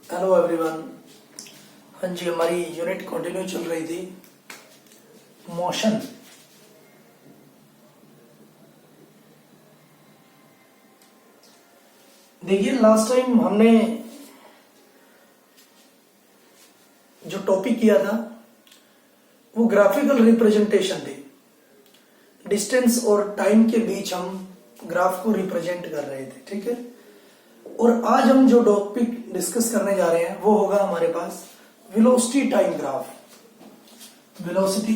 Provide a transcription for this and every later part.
Hello everyone. हाँ जी, हमारी unit continue चल रही थी मोशन। देखिए, लास्ट टाइम हमने जो टॉपिक किया था वो ग्राफिकल रिप्रेजेंटेशन थी। डिस्टेंस और टाइम के बीच हम ग्राफ को रिप्रेजेंट कर रहे थे, ठीक है। और आज हम जो टॉपिक डिस्कस करने जा रहे हैं वो होगा हमारे पास velocity time graph. Velocity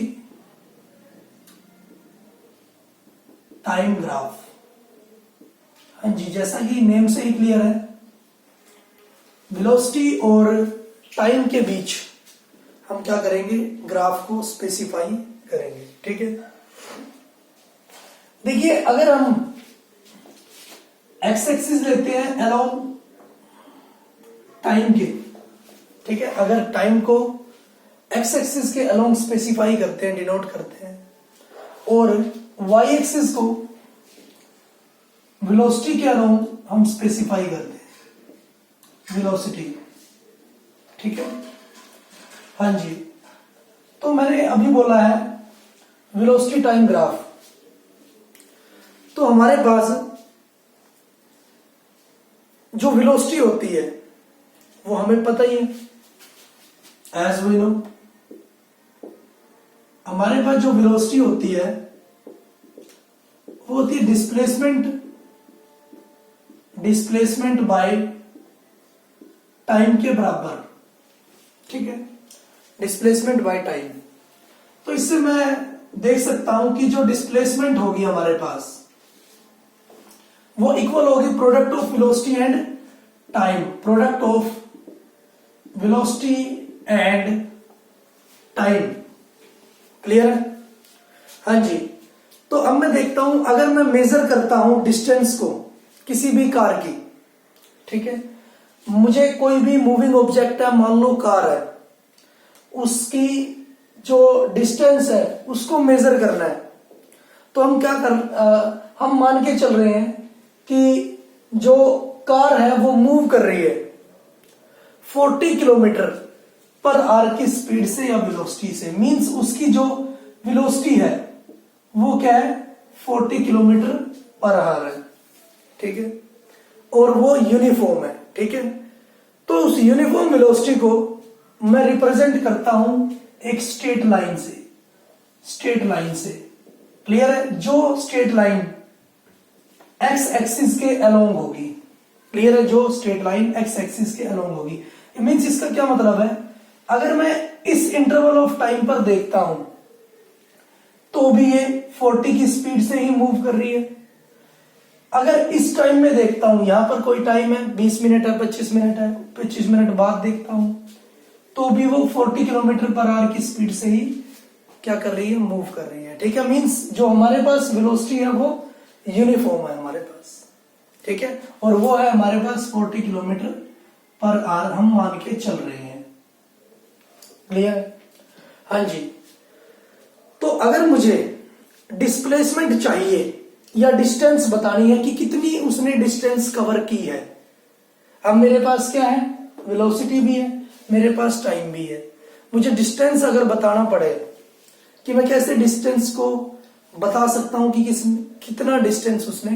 time graph, हाँ जी, जैसा कि नेम से ही क्लियर है, वेलोसिटी और टाइम के बीच हम क्या करेंगे, ग्राफ को स्पेसिफाई करेंगे, ठीक है। देखिए, अगर हम एक्स एक्सिस लेते हैं अलोंग टाइम के, ठीक है, अगर टाइम को एक्स एक्सिस के अलोंग स्पेसिफाई करते हैं, डिनोट करते हैं, और वाई एक्सिस को वेलोसिटी के अलोंग हम स्पेसिफाई करते हैं, वेलोसिटी, ठीक है। हाँ जी, तो मैंने अभी बोला है वेलोसिटी टाइम ग्राफ। तो हमारे पास जो वेलोसिटी होती है वो हमें पता ही है, एज वी नो। हमारे पास जो वेलोसिटी होती है वो होती है डिस्प्लेसमेंट बाय टाइम के बराबर, ठीक है, डिस्प्लेसमेंट बाय टाइम। तो इससे मैं देख सकता हूं कि जो डिस्प्लेसमेंट होगी हमारे पास वो इक्वल होगी product of velocity and time, product of velocity and time. Clear है? हाँ जी। तो अब मैं देखता हूं, अगर मैं मेजर करता हूं डिस्टेंस को किसी भी कार की, ठीक है, मुझे कोई भी मूविंग ऑब्जेक्ट है, मान लो कार है, उसकी जो डिस्टेंस है उसको मेजर करना है। तो हम हम मान के चल रहे हैं कि जो कार है वो मूव कर रही है 40 किलोमीटर पर आवर की स्पीड से या वेलोसिटी से। मींस उसकी जो वेलोसिटी है वो क्या है, 40 किलोमीटर पर आवर है, ठीक है, और वो यूनिफॉर्म है, ठीक है। तो उस यूनिफॉर्म वेलोसिटी को मैं रिप्रेजेंट करता हूं एक स्ट्रेट लाइन से। क्लियर है? जो स्ट्रेट लाइन एक्स एक्सिस के अलोंग होगी, क्लियर है, जो स्ट्रेट लाइन एक्स एक्सिस के अलोंग होगी। मींस इसका क्या मतलब है, अगर मैं इस इंटरवल ऑफ टाइम पर देखता हूं तो भी ये 40 की स्पीड से ही मूव कर रही है। अगर इस टाइम में देखता हूं, यहां पर कोई टाइम है, 20 मिनट है, 25 मिनट है, 25 मिनट बाद देखता हूं तो भी वो 40 किलोमीटर पर आवर की स्पीड से ही क्या कर रही है, मूव कर रही है, ठीक है। मींस जो हमारे पास वेलोसिटी है वो यूनिफॉर्म है हमारे पास, ठीक है, और वो है हमारे पास 40 किलोमीटर पर आवर हम मान के चल रहे हैं। क्लियर? हाँ जी। तो अगर मुझे डिस्प्लेसमेंट चाहिए या डिस्टेंस बतानी है कि कितनी उसने डिस्टेंस कवर की है, अब मेरे पास क्या है, वेलोसिटी भी है, मेरे पास टाइम भी है। मुझे डिस्टेंस अगर बताना पड़े कि मैं कैसे डिस्टेंस को बता सकता हूं कि कितना डिस्टेंस उसने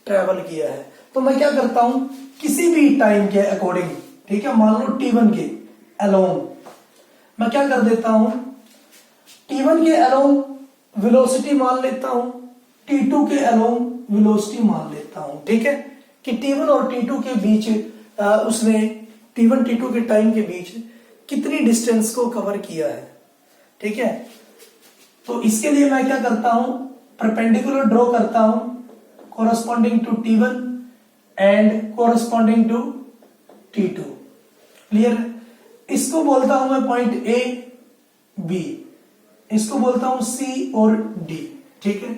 ट्रेवल किया है, तो मैं क्या करता हूं, किसी भी टाइम के अकॉर्डिंग, ठीक है, मान लो T1 के अलोंग मैं क्या कर देता हूं, T1 के अलोंग वेलोसिटी मान लेता हूं, T2 के अलोंग वेलोसिटी मान लेता हूं, ठीक है, कि T1 और T2 के बीच उसने T1 T2 के टाइम के बीच कितनी डिस्टेंस को कवर किया है, ठीक है। तो इसके लिए मैं क्या करता हूं, परपेंडिकुलर ड्रॉ करता हूं corresponding to T1 and corresponding to T2। Clear? इसको बोलता हूं मैं पॉइंट A B, इसको बोलता हूं C और D, ठीक है।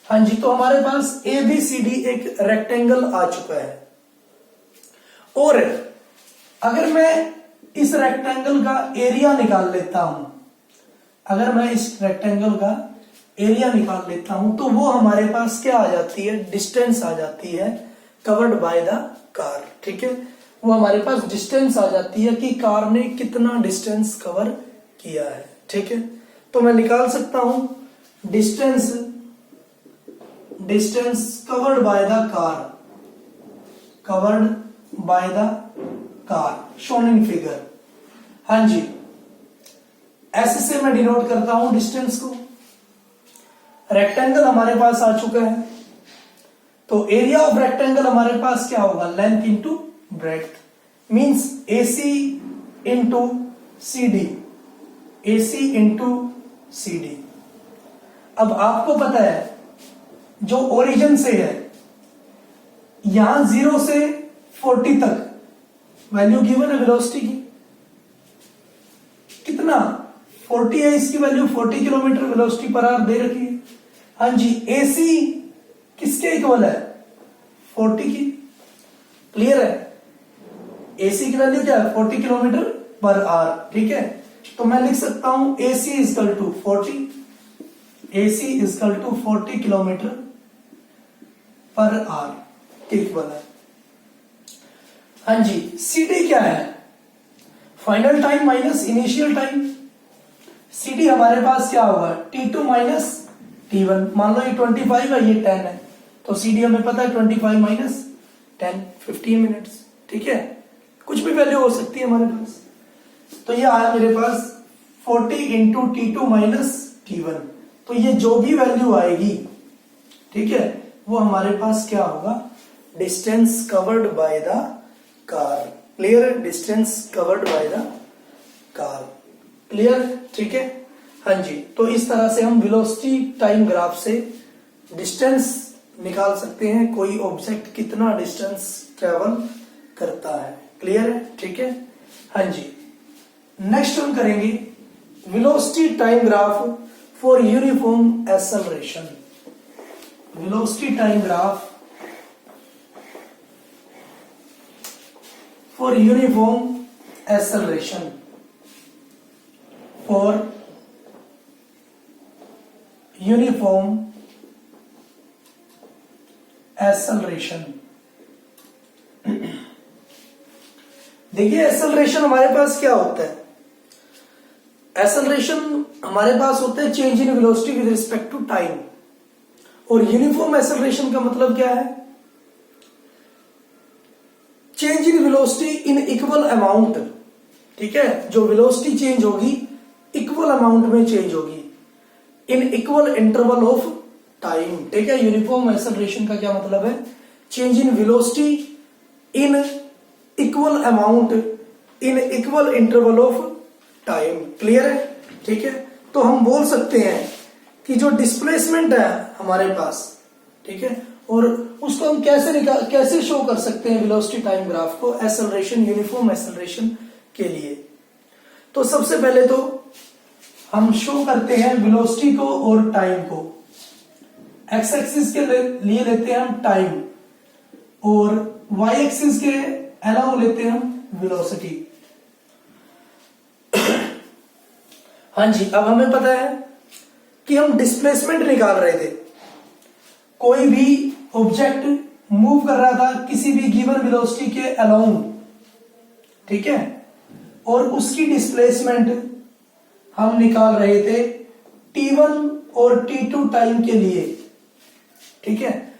हाँ जी, तो हमारे पास ABCD एक रेक्टेंगल आ चुका है, और अगर मैं इस रेक्टेंगल का एरिया निकाल लेता हूं, अगर मैं इस रेक्टेंगल का एरिया निकाल लेता हूं तो वो हमारे पास क्या आ जाती है, डिस्टेंस आ जाती है कवर्ड बाय द कार, ठीक है। वो हमारे पास डिस्टेंस आ जाती है कि कार ने कितना डिस्टेंस कवर किया है। ठीक है, तो मैं निकाल सकता हूं distance covered by the car shown in figure. हाँ जी, ऐसे से मैं डिनोट करता हूं डिस्टेंस को। रेक्टेंगल हमारे पास आ चुका है, तो एरिया ऑफ रेक्टेंगल हमारे पास क्या होगा, length into breadth, means AC into CD, AC into CD। अब आपको पता है जो ओरिजिन से है यहां 0 से 40 तक वैल्यू गिवन है वेलोसिटी की, कितना 40 है, इसकी value 40 kilometre velocity per hour दे रखी है। हाँ जी, AC किसके इक्वल है, 40 की। क्लियर है, AC की वैल्यू क्या है, 40 किलोमीटर पर आवर। ठीक है, तो मैं लिख सकता हूं AC equal to 40 kilometre per hour equal है। हाँ जी, CD क्या है, final time minus initial time. CD हमारे पास क्या होगा, T2 माइनस T1। मान लो ये 25 है, ये 10 है, तो CD हमें पता है 25 माइनस 10 15 मिनट्स। ठीक है, कुछ भी वैल्यू हो सकती है हमारे पास। तो ये आया मेरे पास 40 इंटू T2 माइनस T1। तो ये जो भी वैल्यू आएगी, ठीक है, वो हमारे पास क्या होगा, distance covered by the car. Clear है, distance covered by the car. Clear, ठीक है। हाँ जी, तो इस तरह से हम वेलोसिटी टाइम ग्राफ से डिस्टेंस निकाल सकते हैं, कोई ऑब्जेक्ट कितना डिस्टेंस ट्रेवल करता है। क्लियर है, ठीक है। हाँ जी, नेक्स्ट हम करेंगे velocity time graph for uniform acceleration. Velocity time graph for uniform acceleration, for uniform acceleration. देखिए, एक्सेलरेशन हमारे पास क्या होता है, एक्सेलरेशन हमारे पास होता है change in velocity with respect to time. और यूनिफॉर्म एक्सेलरेशन का मतलब क्या है, change in velocity in equal amount. ठीक है, जो वेलोसिटी चेंज होगी इक्वल अमाउंट में चेंज होगी in equal interval of time. ठीक है, यूनिफॉर्म एक्सेलरेशन का क्या मतलब है, change in velocity in equal amount in equal interval of time. Clear है, ठीक है। तो हम बोल सकते हैं कि जो डिस्प्लेसमेंट है हमारे पास, ठीक है, और उसको हम कैसे शो कर सकते हैं वेलोसिटी टाइम ग्राफ को एक्सेलरेशन, यूनिफॉर्म एक्सेलरेशन के लिए। तो सबसे पहले तो हम शो करते हैं वेलोसिटी को और टाइम को। एक्स एक्सिस के लिए लेते हैं हम टाइम और वाई एक्सिस के अलावा लेते हैं हम वेलोसिटी। हाँ जी, अब हमें पता है कि हम डिस्प्लेसमेंट निकाल रहे थे, कोई भी ऑब्जेक्ट मूव कर रहा था किसी भी गिवन वेलोसिटी के अलोंग, ठीक है, और उसकी डिस्प्लेसमेंट हम निकाल रहे थे T1 और T2 टाइम के लिए। ठीक है,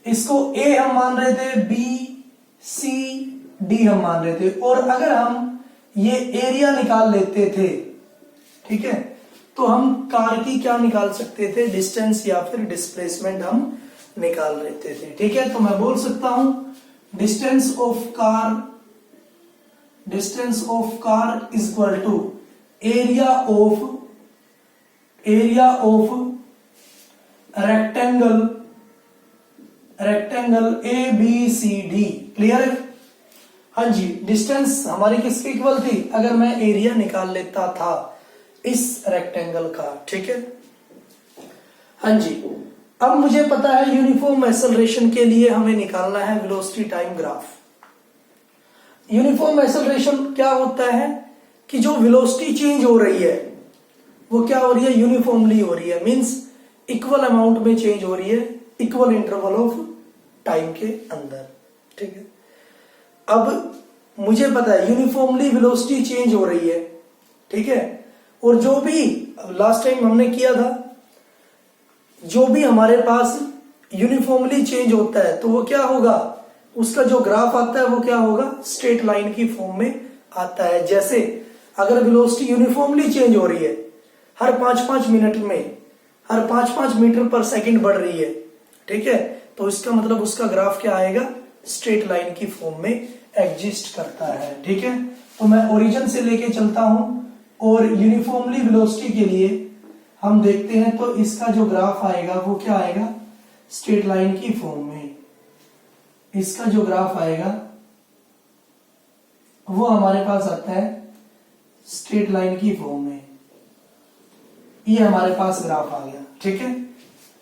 इसको A हम मान रहे थे, B, C, D हम मान रहे थे, और अगर हम ये एरिया निकाल लेते थे, ठीक है, तो हम कार की क्या निकाल सकते थे, डिस्टेंस या फिर डिस्प्लेसमेंट हम निकाल लेते थे। ठीक है, तो मैं बोल सकता हूं distance of car is equal to area of rectangle ABCD। Clear है। हाँ जी, डिस्टेंस हमारी किसके इक्वल थी, अगर मैं एरिया निकाल लेता था इस रेक्टेंगल का। ठीक है, हाँ जी, अब मुझे पता है यूनिफॉर्म एक्सेलरेशन के लिए हमें निकालना है velocity time graph. Uniform acceleration क्या होता है कि जो वेलोसिटी चेंज हो रही है वो क्या हो रही है, यूनिफॉर्मली हो रही है, मींस इक्वल अमाउंट में चेंज हो रही है इक्वल इंटरवल ऑफ टाइम के अंदर। ठीक है, अब मुझे पता है यूनिफॉर्मली वेलोसिटी चेंज हो रही है, ठीक है। और जो भी लास्ट टाइम हमने किया था, जो भी हमारे पास यूनिफॉर्मली चेंज होता है तो वो क्या होगा, उसका जो ग्राफ आता है वो क्या होगा, स्ट्रेट लाइन की फॉर्म में आता है। जैसे अगर वेलोसिटी यूनिफॉर्मली चेंज हो रही है, हर 5-5 मिनट में हर 5-5 मीटर पर सेकंड बढ़ रही है, ठीक है, तो इसका मतलब उसका ग्राफ क्या आएगा, स्ट्रेट लाइन की फॉर्म में एग्जिस्ट करता है, ठीक है। तो मैं ओरिजिन से लेके चलता हूं और यूनिफॉर्मली वेलोसिटी के लिए हम देखते हैं, तो इसका जो ग्राफ आएगा वो क्या आएगा, स्ट्रेट लाइन की फॉर्म में। इसका जो ग्राफ आएगा वो हमारे पास आता है स्ट्रेट लाइन की फॉर्म में। ये हमारे पास ग्राफ आ गया, ठीक है।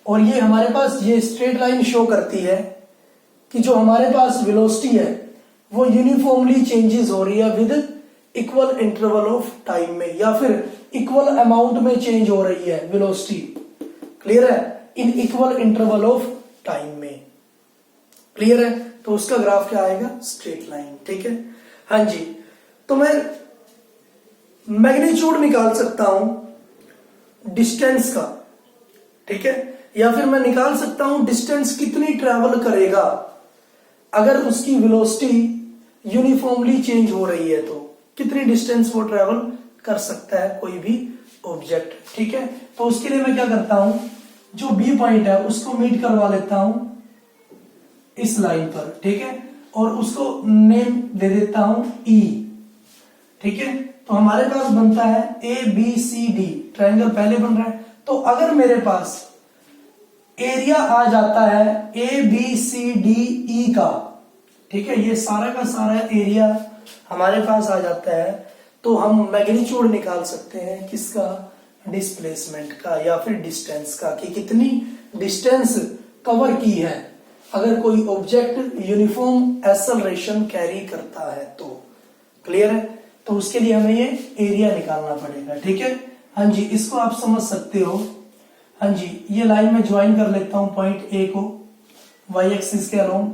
और ये हमारे पास ये स्ट्रेट लाइन शो करती है कि जो हमारे पास वेलोसिटी है वो यूनिफॉर्मली चेंजेस हो रही है with equal interval of time में, या फिर इक्वल अमाउंट में चेंज हो रही है वेलोसिटी, क्लियर है, इन इक्वल इंटरवल ऑफ टाइम में, क्लियर है। तो उसका ग्राफ क्या आएगा, स्ट्रेट लाइन, ठीक है। हाँ जी, तो मैं मैग्नीट्यूड निकाल सकता हूं डिस्टेंस का, ठीक है, या फिर मैं निकाल सकता हूं डिस्टेंस कितनी ट्रेवल करेगा अगर उसकी वेलोसिटी यूनिफॉर्मली चेंज हो रही है, तो कितनी डिस्टेंस वो ट्रेवल कर सकता है कोई भी ऑब्जेक्ट, ठीक है। तो उसके लिए मैं क्या करता हूं, जो बी पॉइंट है उसको मीट करवा लेता हूं इस लाइन पर, ठीक है, और उसको नेम दे देता हूं ई, ठीक है। तो हमारे पास बनता है A B C D, triangle पहले बन रहा है। तो अगर मेरे पास एरिया आ जाता है ए बी सी डी ई का, ठीक है, ये सारा का सारा एरिया हमारे पास आ जाता है, तो हम मैग्नीट्यूड निकाल सकते हैं किसका, डिस्प्लेसमेंट का या फिर डिस्टेंस का, कि कितनी डिस्टेंस कवर की है अगर कोई ऑब्जेक्ट यूनिफॉर्म एक्सेलरेशन कैरी करता है तो, क्लियर है। तो उसके लिए हमें ये एरिया निकालना पड़ेगा, ठीक है। हाँ जी, इसको आप समझ सकते हो। हाँ जी, ये लाइन में ज्वाइन कर लेता हूं पॉइंट ए को वाई एक्सिस के अलोंग,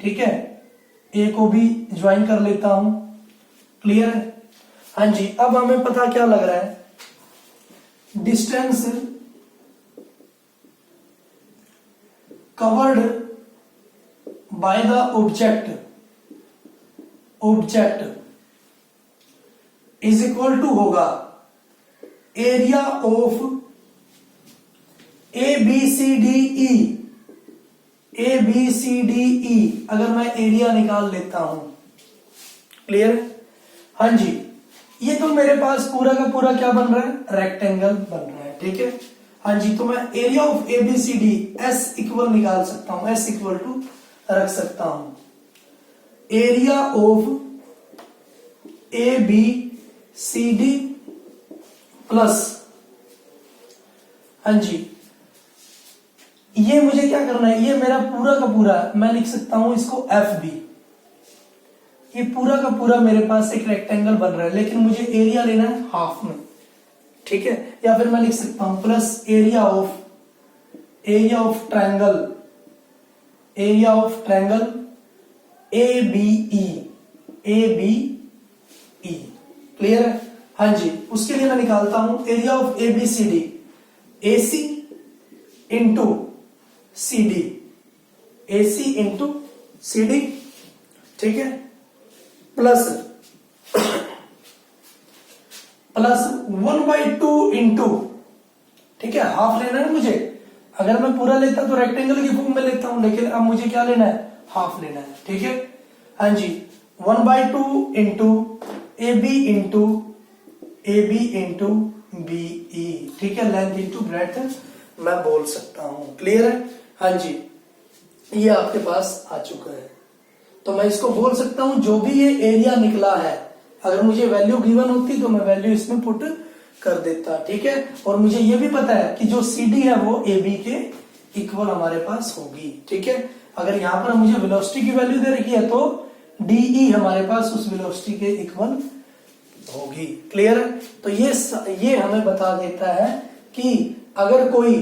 ठीक है, ए को भी ज्वाइन कर लेता हूं, क्लियर है। हाँ जी, अब हमें पता क्या लग रहा है, distance covered by the object is equal to होगा area of A B C D E, अगर मैं एरिया निकाल लेता हूं, क्लियर है। हाँ जी, ये तो मेरे पास पूरा का पूरा क्या बन रहा है, रेक्टेंगल बन रहा है, ठीक है। हाँ जी, तो मैं area of A B C D S equal निकाल सकता हूं, एस इक्वल टू रख सकता हूं area of A B C D plus, हाँ जी, ये मुझे क्या करना है, ये मेरा पूरा का पूरा मैं लिख सकता हूं इसको एफ बी, ये पूरा का पूरा मेरे पास एक रेक्टेंगल बन रहा है, लेकिन मुझे एरिया लेना है हाफ में, ठीक है। या फिर मैं लिख सकता हूं plus area of triangle A B E, clear है। हाँ जी, उसके लिए मैं निकालता हूं area of A B C D, A C into C D, AC into C D, ठीक है, प्लस 1/2 इंटू, ठीक है, हाफ लेना है मुझे। अगर मैं पूरा लेता तो रेक्टेंगल की फॉर्म में लेता हूं, लेकिन अब मुझे क्या लेना है, हाफ लेना है, ठीक है। हाँ जी, 1/2 into A B into BE, ठीक है, लेंथ इंटू ब्रेड्थ मैं बोल सकता हूं, क्लियर है। हाँ जी, ये आपके पास आ चुका है, तो मैं इसको बोल सकता हूं जो भी ये एरिया निकला है, अगर मुझे वैल्यू गिवन होती तो मैं वैल्यू इसमें पुट कर देता, ठीक है। और मुझे ये भी पता है कि जो CD है वो AB के इक्वल हमारे पास होगी, ठीक है। अगर यहां पर मुझे वेलोसिटी की वैल्यू दे रखी है तो DE हमारे पास उस वेलोसिटी के इक्वल होगी, क्लियर है। तो ये हमें बता देता है कि अगर कोई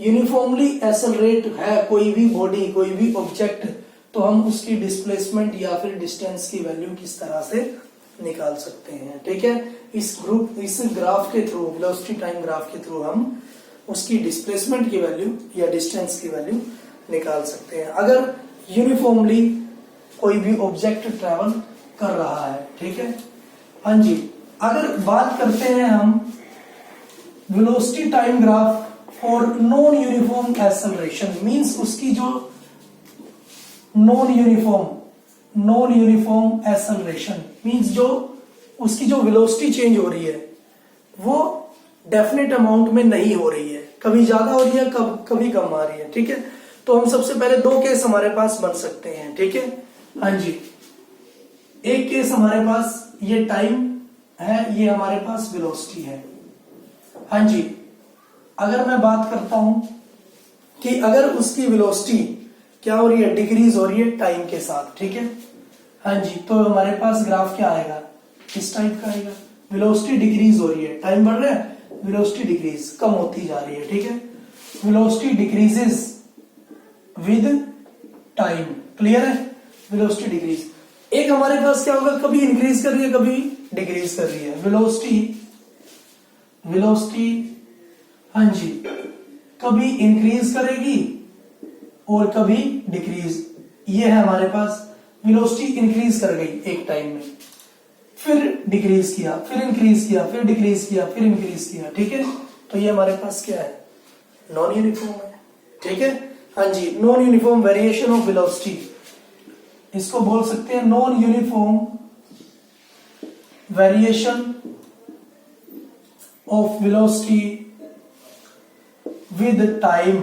यूनिफॉर्मली एक्सेलरेट है कोई भी बॉडी, कोई भी ऑब्जेक्ट, तो हम उसकी डिस्प्लेसमेंट या फिर डिस्टेंस की वैल्यू किस तरह से निकाल सकते हैं। ठीक है, इस ग्राफ के थ्रू, वेलोसिटी टाइम ग्राफ के थ्रू हम उसकी डिस्प्लेसमेंट की वैल्यू या डिस्टेंस की वैल्यू निकाल सकते हैं अगर यूनिफॉर्मली कोई भी ऑब्जेक्ट ट्रेवल कर रहा है। ठीक है, हाँ जी। अगर बात करते हैं हम velocity time graph for non uniform acceleration, means उसकी जो नॉन यूनिफॉर्म एक्सेलरेशन मींस जो उसकी जो वेलोसिटी चेंज हो रही है वो डेफिनेट अमाउंट में नहीं हो रही है, कभी ज्यादा हो रही है, कभी कम आ रही है। ठीक है, तो हम सबसे पहले दो केस हमारे पास बन सकते हैं। ठीक है, हाँ जी। एक केस हमारे पास ये टाइम है, ये हमारे पास वेलोसिटी है। हाँ जी, अगर मैं बात करता हूं कि अगर उसकी वेलोसिटी क्या हो रही है, डिक्रीज हो रही है टाइम के साथ। ठीक है, हाँ जी, तो हमारे पास ग्राफ क्या आएगा, इस टाइप का आएगा। वेलोसिटी डिक्रीज हो रही है, टाइम बढ़ रहा है, वेलोसिटी डिक्रीज कम होती जा रही है। ठीक है, velocity decreases with time, clear है, वेलोसिटी डिक्रीज। एक हमारे पास क्या होगा, कभी इंक्रीज कर रही है, कभी डिक्रीज कर रही है वेलोसिटी, हाँ जी, कभी इंक्रीज करेगी और कभी डिक्रीज। ये है हमारे पास, वेलोसिटी इंक्रीज कर गई एक टाइम में, फिर डिक्रीज किया, फिर इंक्रीज किया, फिर डिक्रीज किया, फिर इंक्रीज किया। ठीक है, तो ये हमारे पास क्या है, नॉन यूनिफॉर्म है। ठीक है, हाँ जी, non uniform variation of velocity, इसको बोल सकते हैं non uniform variation of velocity with time.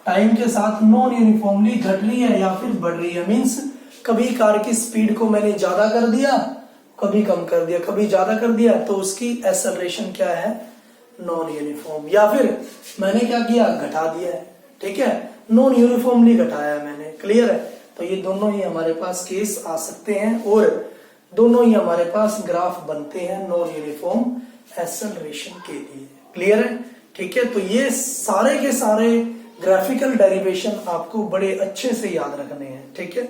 Time के साथ नॉन यूनिफॉर्मली घट रही है या फिर बढ़ रही है, मींस कभी कार की स्पीड को मैंने ज्यादा कर दिया, कभी कम कर दिया, कभी ज्यादा कर दिया, तो उसकी एक्सेलरेशन क्या है, नॉन यूनिफॉर्म। या फिर मैंने क्या किया, घटा दिया है। ठीक है, नॉन यूनिफॉर्मली घटाया है मैंने, क्लियर है। तो ये दोनों ही हमारे पास केस आ सकते हैं और दोनों ही हमारे पास ग्राफ बनते हैं नॉन यूनिफॉर्म एक्सेलरेशन के लिए, क्लियर है। ठीक है, तो ये सारे के सारे ग्राफिकल डेरिवेशन आपको बड़े अच्छे से याद रखने हैं। ठीक है,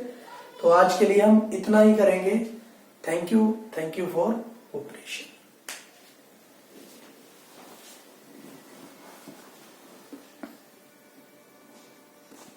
तो आज के लिए हम इतना ही करेंगे। Thank you for cooperation.